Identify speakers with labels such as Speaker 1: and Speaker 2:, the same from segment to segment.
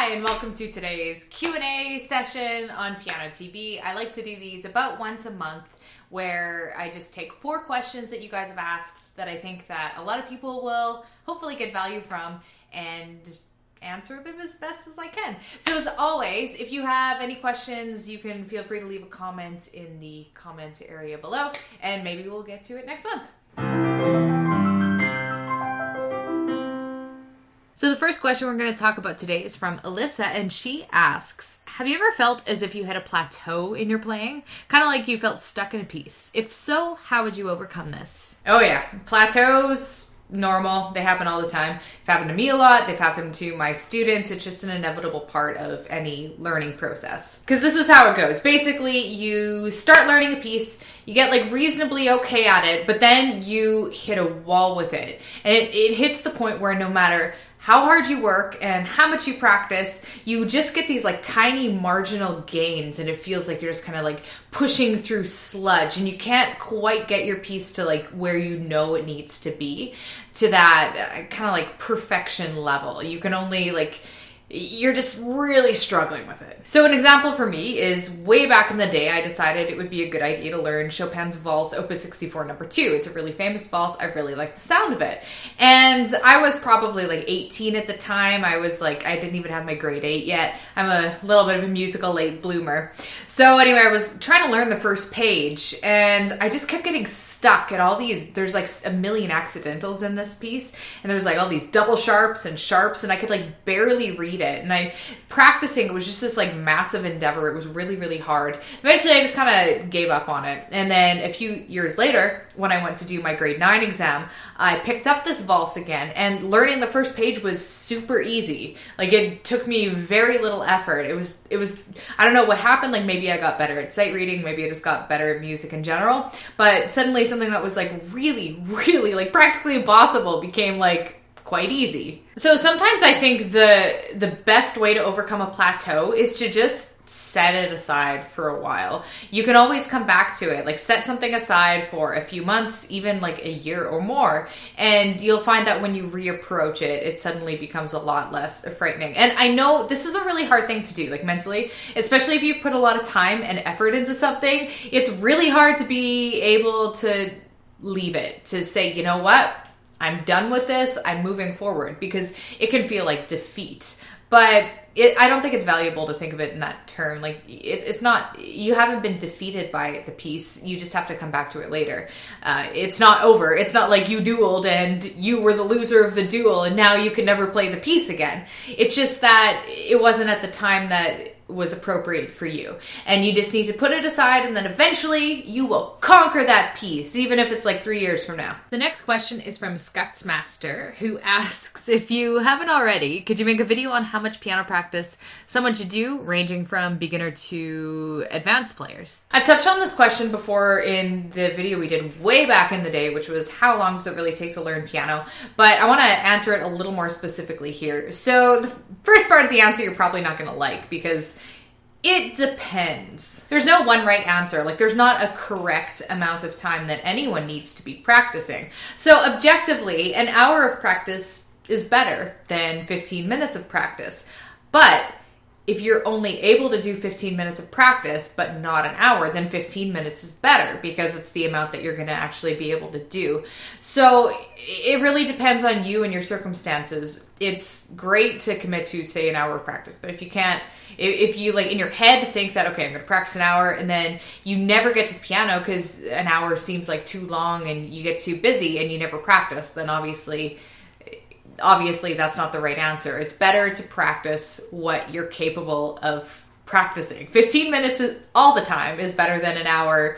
Speaker 1: Hi, and welcome to today's Q&A session on pianoTV. I like to do these about once a month where I just take 4 questions that you guys have asked that I think that a lot of people will hopefully get value from and just answer them as best as I can. So as always, if you have any questions, you can feel free to leave a comment in the comment area below, and maybe we'll get to it next month. So the first question we're going to talk about today is from Allysia, and she asks, have you ever felt as if you hit a plateau in your playing? Kind of like you felt stuck in a piece. If so, how would you overcome this? Oh yeah, plateaus, normal. They happen all the time. They've happened to me a lot. They've happened to my students. It's just an inevitable part of any learning process. Because this is how it goes. Basically, you start learning a piece, you get like reasonably okay at it, but then you hit a wall with it. And it hits the point where no matter how hard you work and how much you practice, you just get these like tiny marginal gains, and it feels like you're just kind of like pushing through sludge, and you can't quite get your piece to like where you know it needs to be, to that kind of like perfection level. You can only like, you're just really struggling with it. So an example for me is way back in the day, I decided it would be a good idea to learn Chopin's Valse Opus 64 No. 2. It's a really famous valse. I really like the sound of it. And I was probably like 18 at the time. I was like, I didn't even have my grade 8 yet. I'm a little bit of a musical late bloomer. So anyway, I was trying to learn the first page, and I just kept getting stuck at all these, there's like a million accidentals in this piece, and there's like all these double sharps, and I could like barely read it. And practicing, it was just this like massive endeavor. It was really, really hard. Eventually I just kind of gave up on it. And then a few years later, when I went to do my grade 9 exam, I picked up this valse again, and learning the first page was super easy. Like, it took me very little effort. It was, I don't know what happened. Like, maybe I got better at sight reading. Maybe I just got better at music in general. But suddenly something that was like really, really like practically impossible became like quite easy. So sometimes I think the best way to overcome a plateau is to just set it aside for a while. You can always come back to it. Like, set something aside for a few months, even like a year or more, and you'll find that when you reapproach it, it suddenly becomes a lot less frightening. And I know this is a really hard thing to do, like mentally, especially if you've put a lot of time and effort into something. It's really hard to be able to leave it, to say, you know what? I'm done with this, I'm moving forward, because it can feel like defeat. But I don't think it's valuable to think of it in that term. Like, it's not, you haven't been defeated by the piece, you just have to come back to it later. It's not over. It's not like you dueled and you were the loser of the duel and now you can never play the piece again. It's just that it wasn't at the time that was appropriate for you, and you just need to put it aside, and then eventually you will conquer that piece, even if it's like 3 years from now. The next question is from Scutsmaster, who asks, if you haven't already, could you make a video on how much piano practice someone should do, ranging from beginner to advanced players? I've touched on this question before in the video we did way back in the day, which was how long does it really take to learn piano, but I want to answer it a little more specifically here. So the first part of the answer you're probably not going to like, because it depends. There's no one right answer. Like, there's not a correct amount of time that anyone needs to be practicing. So objectively, an hour of practice is better than 15 minutes of practice. But if you're only able to do 15 minutes of practice, but not an hour, then 15 minutes is better, because it's the amount that you're going to actually be able to do. So it really depends on you and your circumstances. It's great to commit to, say, an hour of practice, but if you can't, if you like in your head think that, okay, I'm going to practice an hour, and then you never get to the piano because an hour seems like too long and you get too busy and you never practice, then obviously that's not the right answer. It's better to practice what you're capable of practicing. 15 minutes all the time is better than an hour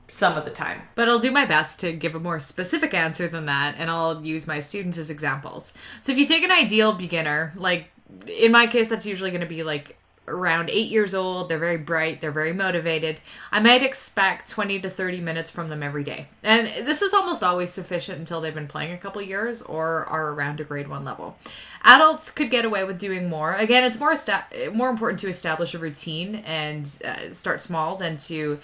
Speaker 1: some of the time. But I'll do my best to give a more specific answer than that, and I'll use my students as examples. So if you take an ideal beginner, like in my case, that's usually going to be like around 8 years old. They're very bright. They're very motivated. I might expect 20 to 30 minutes from them every day. And this is almost always sufficient until they've been playing a couple years or are around a grade 1 level. Adults could get away with doing more. Again, it's more important to establish a routine and start small than to,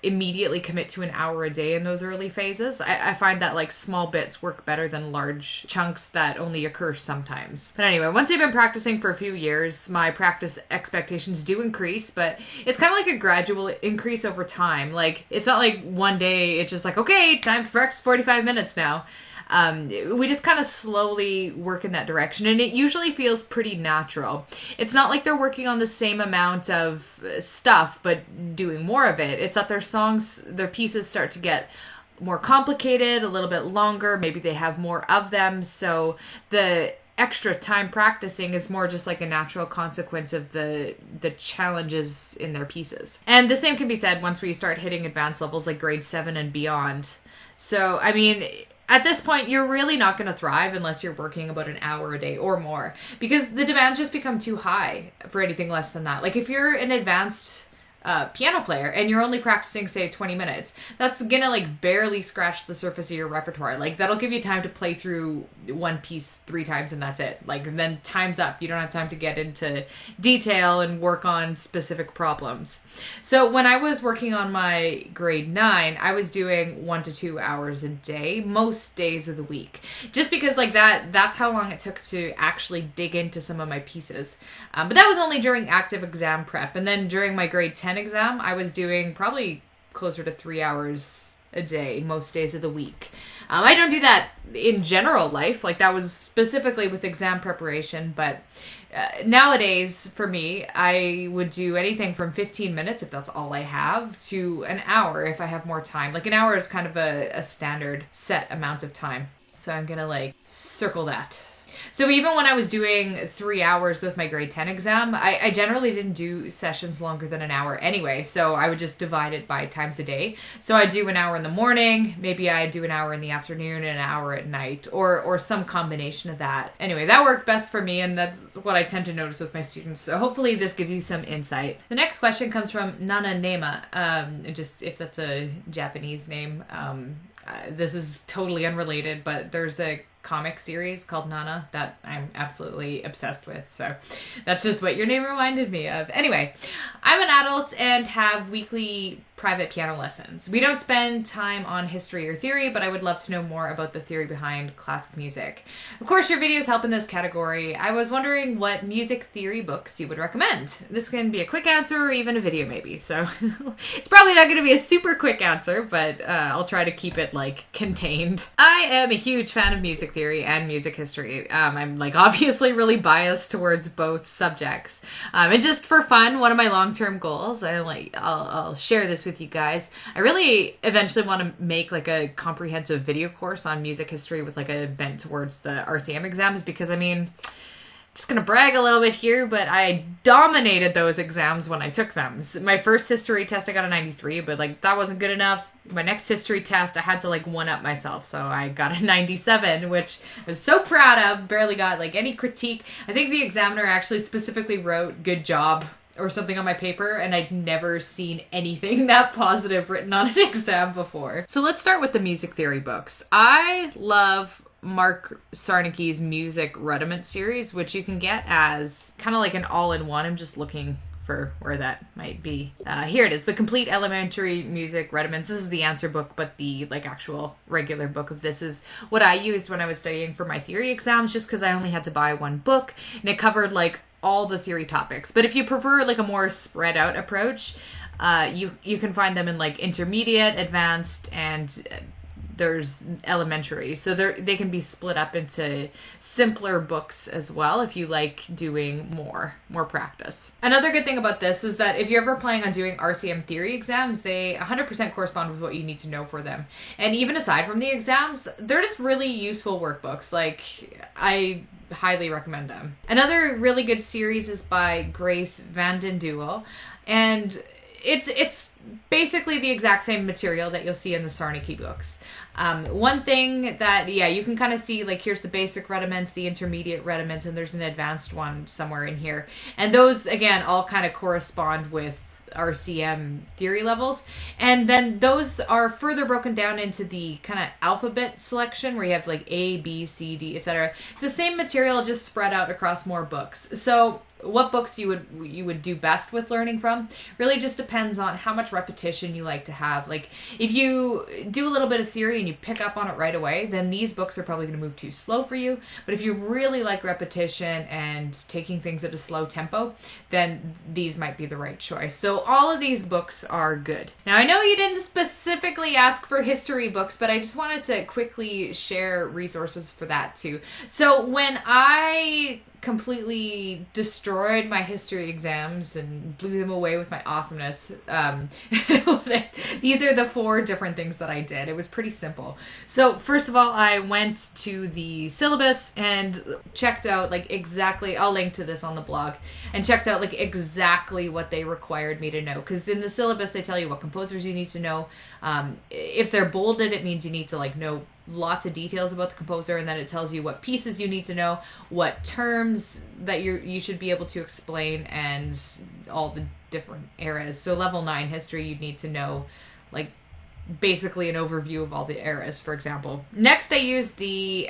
Speaker 1: immediately commit to an hour a day in those early phases. I find that like small bits work better than large chunks that only occur sometimes. But anyway, once I've been practicing for a few years, my practice expectations do increase, but it's kind of like a gradual increase over time. Like, it's not like one day it's just like, okay, time to practice 45 minutes now. We just kind of slowly work in that direction, and it usually feels pretty natural. It's not like they're working on the same amount of stuff, but doing more of it. It's that their pieces start to get more complicated, a little bit longer. Maybe they have more of them. So the extra time practicing is more just like a natural consequence of the challenges in their pieces. And the same can be said once we start hitting advanced levels like grade 7 and beyond. So, I mean, at this point, you're really not going to thrive unless you're working about an hour a day or more, because the demands just become too high for anything less than that. Like, if you're an advanced piano player and you're only practicing, say, 20 minutes, that's gonna like barely scratch the surface of your repertoire. Like, that'll give you time to play through one piece 3 times and that's it. Like, and then time's up. You don't have time to get into detail and work on specific problems. So when I was working on my grade 9, I was doing 1 to 2 hours a day, most days of the week, just because like that's how long it took to actually dig into some of my pieces. But that was only during active exam prep. And then during my grade 10 exam, I was doing probably closer to 3 hours a day most days of the week. I don't do that in general life, like that was specifically with exam preparation, but nowadays for me, I would do anything from 15 minutes if that's all I have to an hour if I have more time. Like, an hour is kind of a standard set amount of time, so I'm gonna like circle that. So even when I was doing 3 hours with my grade 10 exam, I generally didn't do sessions longer than an hour anyway. So I would just divide it by times a day. So I'd do an hour in the morning, maybe I'd do an hour in the afternoon and an hour at night, or some combination of that. Anyway, that worked best for me, and that's what I tend to notice with my students. So hopefully this gives you some insight. The next question comes from Nana Nema. Just if that's a Japanese name. This is totally unrelated, but there's a comic series called Nana that I'm absolutely obsessed with. So that's just what your name reminded me of. Anyway, I'm an adult and have weekly private piano lessons. We don't spend time on history or theory, but I would love to know more about the theory behind classic music. Of course, your videos help in this category. I was wondering what music theory books you would recommend. This can be a quick answer or even a video maybe. So it's probably not going to be a super quick answer, but I'll try to keep it like contained. I am a huge fan of music theory and music history. I'm like obviously really biased towards both subjects. And just for fun, one of my long-term goals, I'll share this with you guys. I really eventually want to make like a comprehensive video course on music history with like a bent towards the RCM exams, because I mean, just gonna brag a little bit here, but I dominated those exams when I took them. So my first history test, I got a 93, but like that wasn't good enough. My next history test, I had to like one up myself, so I got a 97, which I was so proud of. Barely got like any critique. I think the examiner actually specifically wrote "good job" or something on my paper, and I'd never seen anything that positive written on an exam before. So let's start with the music theory books. I love Mark Sarnicki's Music Rudiment series, which you can get as kind of like an all-in-one. I'm just looking for where that might be. Here it is, The Complete Elementary Music Rudiments. This is the answer book, but the like actual regular book of this is what I used when I was studying for my theory exams, just because I only had to buy one book, and it covered like all the theory topics. But if you prefer like a more spread out approach, you can find them in like intermediate, advanced, and there's elementary. So they can be split up into simpler books as well if you like doing more practice. Another good thing about this is that if you're ever planning on doing RCM theory exams, they 100% correspond with what you need to know for them. And even aside from the exams, they're just really useful workbooks. Like, I highly recommend them. Another really good series is by Grace Vanden Duel, and it's basically the exact same material that you'll see in the Sarniki books. One thing that, yeah, you can kind of see, like, here's the basic rudiments, the intermediate rudiments, and there's an advanced one somewhere in here. And those, again, all kind of correspond with RCM theory levels. And then those are further broken down into the kind of alphabet selection where you have like A, B, C, D, etc. It's the same material, just spread out across more books. So what books you would do best with learning from really just depends on how much repetition you like to have. Like, if you do a little bit of theory and you pick up on it right away, then these books are probably going to move too slow for you. But if you really like repetition and taking things at a slow tempo, then these might be the right choice. So all of these books are good. Now, I know you didn't specifically ask for history books, but I just wanted to quickly share resources for that too. So when I completely destroyed my history exams and blew them away with my awesomeness. These are the 4 different things that I did. It was pretty simple. So first of all, I went to the syllabus and checked out like exactly, I'll link to this on the blog, and checked out like exactly what they required me to know. Because in the syllabus, they tell you what composers you need to know. If they're bolded, it means you need to like know lots of details about the composer, and then it tells you what pieces you need to know, what terms that you should be able to explain, and all the different eras. So level 9 history, you'd need to know like basically an overview of all the eras, for example. Next, I used the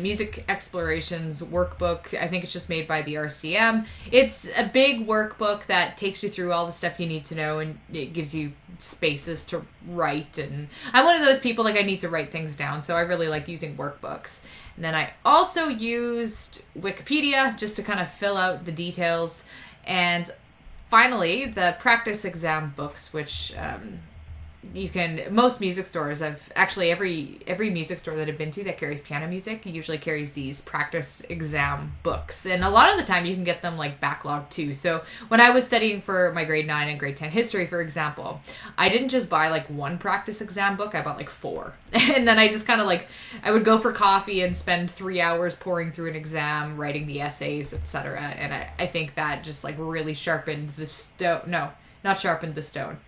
Speaker 1: Music Explorations workbook. I think it's just made by the RCM. It's a big workbook that takes you through all the stuff you need to know, and it gives you spaces to write. And I'm one of those people, like, I need to write things down, so I really like using workbooks. And then I also used Wikipedia just to kind of fill out the details. And finally, the practice exam books, which most music stores, every music store that I've been to that carries piano music usually carries these practice exam books. And a lot of the time you can get them like backlogged too. So when I was studying for my grade 9 and grade 10 history, for example, I didn't just buy like one practice exam book, I bought like 4. And then I just kind of like, I would go for coffee and spend 3 hours pouring through an exam, writing the essays, etc. And I think that just like really sharpened the stone. No, not sharpened the stone.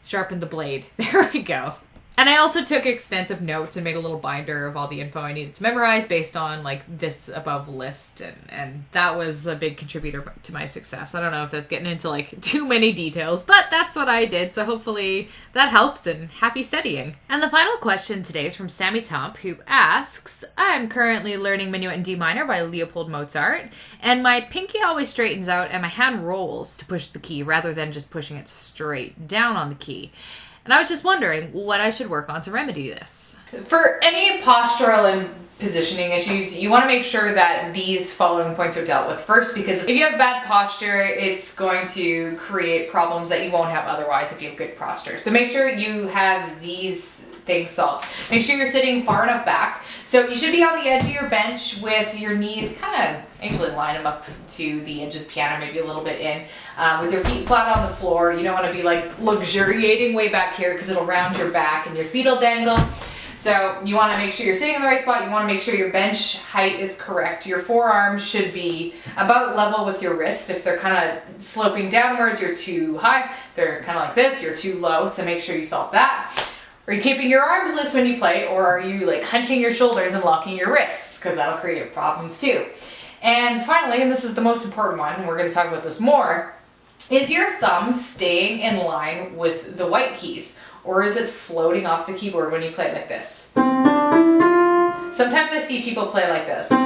Speaker 1: Sharpened the blade. There we go. And I also took extensive notes and made a little binder of all the info I needed to memorize based on like this above list. And that was a big contributor to my success. I don't know if that's getting into like too many details, but that's what I did. So hopefully that helped, and happy studying. And the final question today is from Sammy Tomp, who asks, I'm currently learning Minuet in D minor by Leopold Mozart, and my pinky always straightens out and my hand rolls to push the key rather than just pushing it straight down on the key. And I was just wondering what I should work on to remedy this. For any postural and positioning issues, you want to make sure that these following points are dealt with first, because if you have bad posture, it's going to create problems that you won't have otherwise if you have good posture. So make sure you have these things solved. Make sure you're sitting far enough back. So you should be on the edge of your bench with your knees kind of, actually line them up to the edge of the piano, maybe a little bit in, with your feet flat on the floor. You don't want to be like luxuriating way back here because it'll round your back and your feet will dangle. So you want to make sure you're sitting in the right spot. You want to make sure your bench height is correct. Your forearms should be about level with your wrist. If they're kind of sloping downwards, you're too high. If they're kind of like this, you're too low. So make sure you solve that. Are you keeping your arms loose when you play, or are you like hunching your shoulders and locking your wrists? Because that'll create problems too. And finally, and this is the most important one, and we're going to talk about this more, is your thumb staying in line with the white keys, or is it floating off the keyboard when you play like this? Sometimes I see people play like this. Their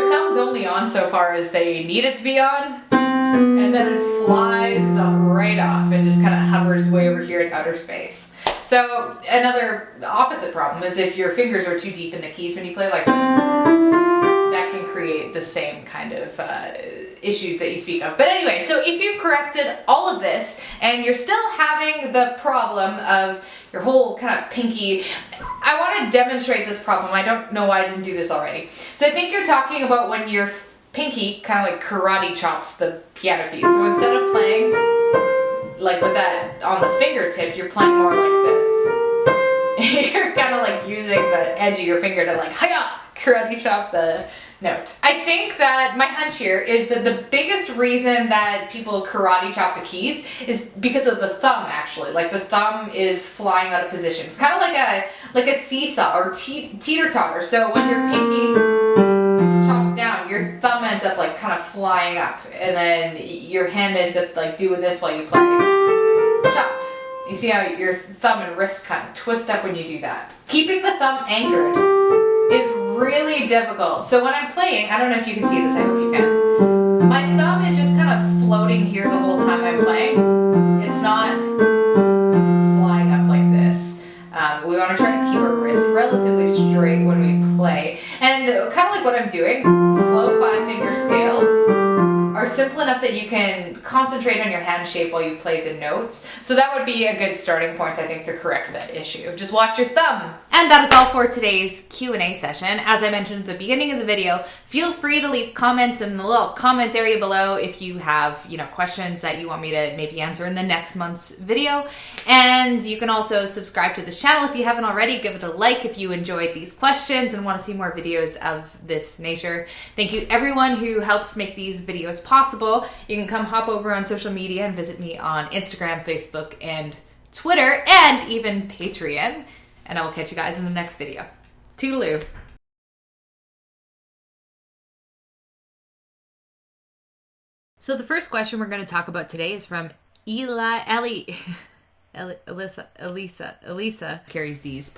Speaker 1: thumb's only on so far as they need it to be on, and then it flies right off and just kind of hovers way over here in outer space. So another opposite problem is if your fingers are too deep in the keys when you play like this, that can create the same kind of issues that you speak of. But anyway, so if you've corrected all of this and you're still having the problem of your whole kind of pinky, I want to demonstrate this problem. I don't know why I didn't do this already. So I think you're talking about when your pinky kind of like karate chops the piano keys. So instead of playing like with that on the fingertip, you're playing more like this. You're kind of like using the edge of your finger to like hiya, karate chop the note. I think that my hunch here is that the biggest reason that people karate chop the keys is because of the thumb, actually. Like the thumb is flying out of position. It's kind of like a seesaw or teeter-totter. So when your pinky chops down, your thumb ends up like kind of flying up, and then your hand ends up like doing this while you play. Chop. You see how your thumb and wrist kind of twist up when you do that. Keeping the thumb anchored is really difficult. So when I'm playing, I don't know if you can see this, I hope you can. My thumb is just kind of floating here the whole time I'm playing. It's not flying up like this. We want to try to keep our wrist relatively straight when we play. And kind of like what I'm doing, slow 5-finger scales are simple enough that you can concentrate on your hand shape while you play the notes. So that would be a good starting point, I think, to correct that issue. Just watch your thumb. And that is all for today's Q&A session. As I mentioned at the beginning of the video, feel free to leave comments in the little comments area below if you have, questions that you want me to maybe answer in the next month's video. And you can also subscribe to this channel if you haven't already. Give it a like if you enjoyed these questions and want to see more videos of this nature. Thank you everyone who helps make these videos possible. You can come hop over on social media and visit me on Instagram, Facebook, and Twitter, and even Patreon. And I will catch you guys in the next video. Toodaloo. So the first question we're going to talk about today is from Allysia carries these